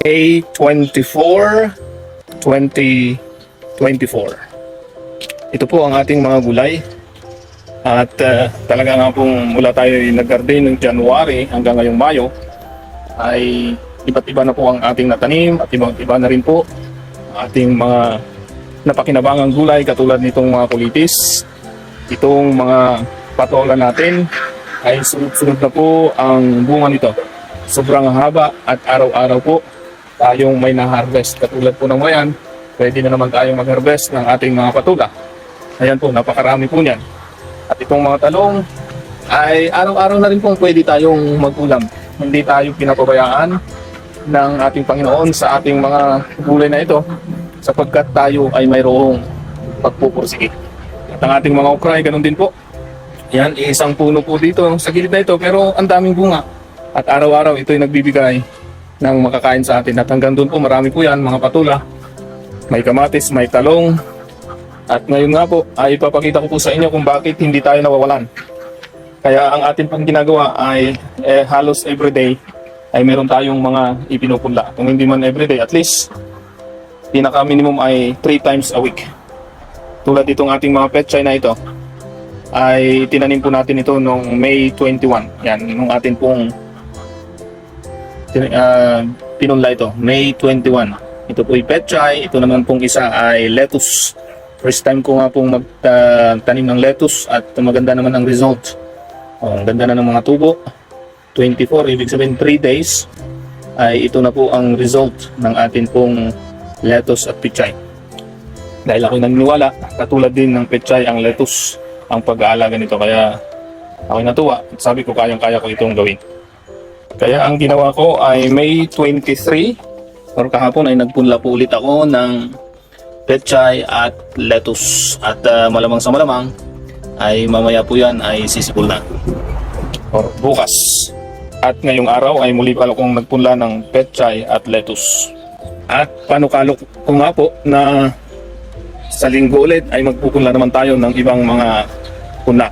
May 24, 2024. Ito po ang ating mga gulay. At talaga nga pong mula tayo nag-garden ng January hanggang ngayong Mayo ay iba't iba na po ang ating natanim at ibang iba na rin po ating mga napakinabangang gulay katulad nitong mga kulitis. Itong mga patola natin ay sunod-sunod na po ang bunga nito. Sobrang haba at araw-araw po tayong may na-harvest. Katulad po ng mayan, pwede na naman tayong mag-harvest ng ating mga patola. Ayan po, napakarami po niyan. At itong mga talong ay araw-araw na rin pong pwede tayong mag-ulam. Hindi tayo pinapabayaan ng ating Panginoon sa ating mga gulay na ito sapagkat tayo ay mayroong pagpupursige. At ang ating mga okra ay ganun din po. Yan, isang puno po dito sa gilid na ito pero ang daming bunga. At araw-araw ito ay nagbibigay ng makakain sa atin. At hanggang doon po marami po yan, mga patula. May kamatis, may talong. At ngayon nga po ay ipapakita ko po sa inyo kung bakit hindi tayo nawawalan. Kaya ang atin pong ginagawa ay halos everyday ay meron tayong mga ipinupunla. Kung hindi man everyday, at least pinaka minimum ay 3 times a week. Tulad itong ating mga petchay na ito ay tinanim po natin ito noong May 21. Yan, nung atin pong pinunla ito, May 21. Ito po ay petchay, ito naman pong isa ay lettuce. First time ko nga pong magtanim ng lettuce at maganda naman ang result. Ang ganda na ng mga tubo. 24, ibig sabihin 3 days ay ito na po ang result ng atin pong lettuce at pechay. Dahil ako'y naniniwala, katulad din ng pechay ang lettuce ang pag-aalaga nito. Kaya ako'y natuwa at sabi ko kayang-kaya ko itong gawin. Kaya ang ginawa ko ay May 23 or kahapon ay nagpunla po ulit ako ng pechay at lettuce at malamang sa malamang ay mamaya po yan ay sisipol na or bukas. At ngayong araw ay muli pa akong nagpunla ng pechay at lettuce. At panukalo ko nga po na sa linggo ulit ay magpupunla naman tayo ng ibang mga punla.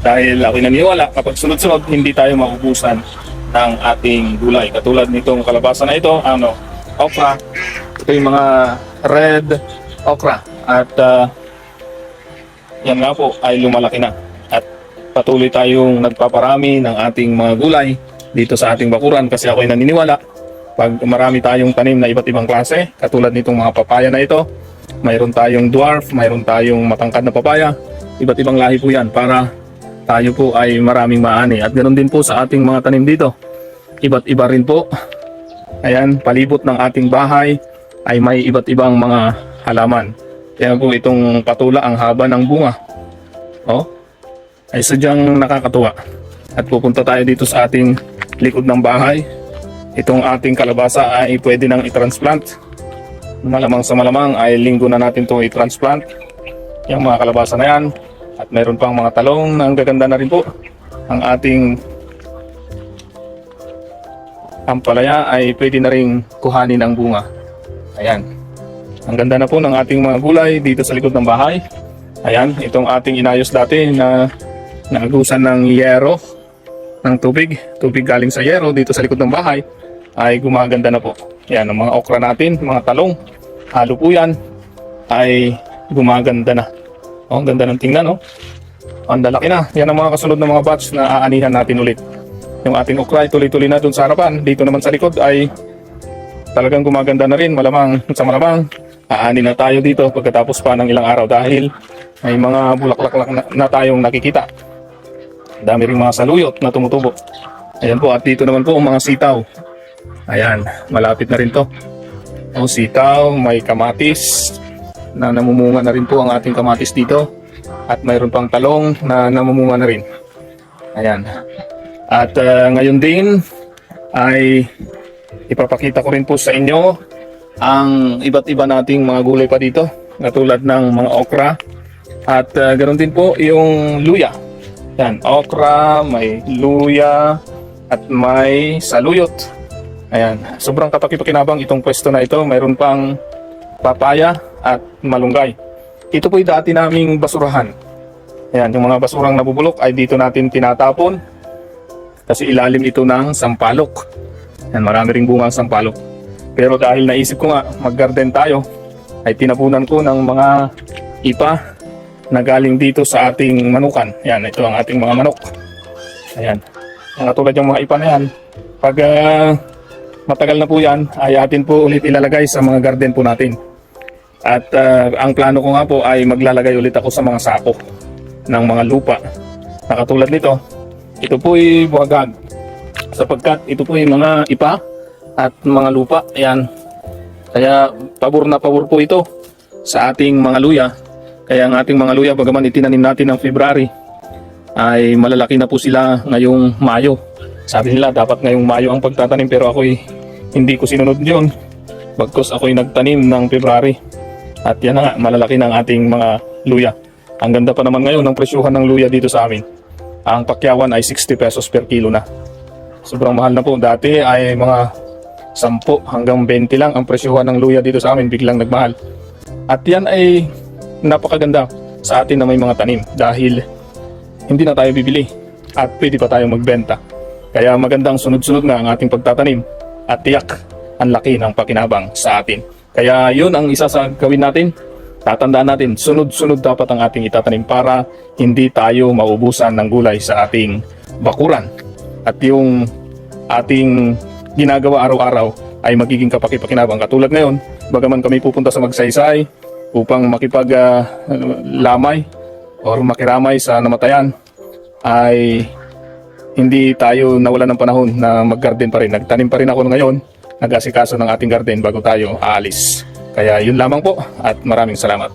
Dahil ako'y naniniwala kapag sunod-sunod hindi tayo maubusan ng ating gulay. Katulad nitong kalabasa na ito, okra. Ito yung mga red okra at yan nga po ay lumalaki na at patuloy tayong nagpaparami ng ating mga gulay dito sa ating bakuran kasi ako'y naniniwala pag marami tayong tanim na iba't ibang klase katulad nitong mga papaya na ito, mayroon tayong dwarf, mayroon tayong matangkad na papaya, iba't ibang lahi po yan para tayo po ay maraming maani. At ganoon din po sa ating mga tanim dito, iba't iba rin po. Ayan, palibot ng ating bahay ay may iba't ibang mga halaman. Kaya po itong patula, ang haba ng bunga ay sadyang nakakatuwa. At pupunta tayo dito sa ating likod ng bahay. Itong ating kalabasa ay pwede nang i-transplant. Malamang sa malamang ay linggo na natin itong i-transplant yung mga kalabasa na yan. At mayroon pang mga talong na ang gaganda na rin po. Ang ating ampalaya ay pwede na rin kuhanin ang bunga. Ayan. Ang ganda na po ng ating mga gulay dito sa likod ng bahay. Ayan, itong ating inayos dati na naagusan ng yero, ng tubig galing sa yero dito sa likod ng bahay ay gumaganda na po. Ayan, ang mga okra natin, mga talong, halo po yan, ay gumaganda na. Ang ganda ng tingnan, ang lalaki na. Yan ang mga kasunod na mga batch na aanihan natin ulit. Yung ating okra ay tuloy-tuloy na dun sa harapan. Dito naman sa likod ay talagang gumaganda na rin. Malamang sa malamang aani na tayo dito pagkatapos pa ng ilang araw dahil may mga bulaklak na tayong nakikita. Dami rin mga saluyot na tumutubo. Ayan po, at dito naman po ang mga sitaw. Ayan, malapit na rin to. Sitaw, may kamatis na namumunga na rin po ang ating kamatis dito. At mayroon pang talong na namumunga na rin. Ayan. At ngayon din ay ipapakita ko rin po sa inyo ang iba't iba nating mga gulay pa dito, katulad ng mga okra at ganoon din po yung luya. Yan, okra, may luya at may saluyot. Ayan, sobrang kapakipakinabang itong pwesto na ito. Mayroon pang papaya at malunggay. Ito po'y dati naming basurahan. Ayan, yung mga basurang nabubulok ay dito natin tinatapon kasi ilalim ito ng sampalok. Ayan, marami ring bunga ang sampalok. Pero dahil naisip ko nga mag-garden tayo, ay tinapunan ko ng mga ipa na galing dito sa ating manukan. Yan, ito ang ating mga manok. Ayan. Mga tulad yung mga ipa na yan. Pag matagal na po yan, ay atin po ulit ilalagay sa mga garden po natin. At ang plano ko nga po ay maglalagay ulit ako sa mga sako ng mga lupa. Nakatulad nito, ito po ay buwagag. Sapagkat ito po ay mga ipa at mga lupa. Ayan. Kaya pabor na pabor po ito sa ating mga luya. Kaya ang ating mga luya, bagaman itinanim natin ng February, ay malalaki na po sila ngayong Mayo. Sabi nila dapat ngayong Mayo ang pagtatanim, pero ako'y hindi ko sinunod yun. Bagkus ako'y nagtanim ng February. At yan na nga, malalaki na ang ating mga luya. Ang ganda pa naman ngayon ng presyuhan ng luya dito sa amin. Ang pakyawan ay 60 pesos per kilo na. Sobrang mahal na po. Dati ay mga 10 hanggang 20 lang ang presyuhan ng luya dito sa amin, biglang nagmahal. At yan ay napakaganda sa atin na may mga tanim dahil hindi na tayo bibili at pwede pa tayong magbenta. Kaya magandang sunod-sunod na ang ating pagtatanim at tiyak ang laki ng pakinabang sa atin. Kaya yun ang isa sa gawin natin. Tatandaan natin, sunod-sunod dapat ang ating itatanim para hindi tayo maubusan ng gulay sa ating bakuran. At yung ating ginagawa araw-araw ay magiging kapaki-pakinabang. Katulad ngayon, bagaman kami pupunta sa Magsaysay upang makipaglamay or makiramay sa namatayan, ay hindi tayo nawalan ng panahon na mag-garden pa rin. Nagtanim pa rin ako ngayon, nag-asikaso ng ating garden bago tayo aalis. Kaya yun lamang po at maraming salamat.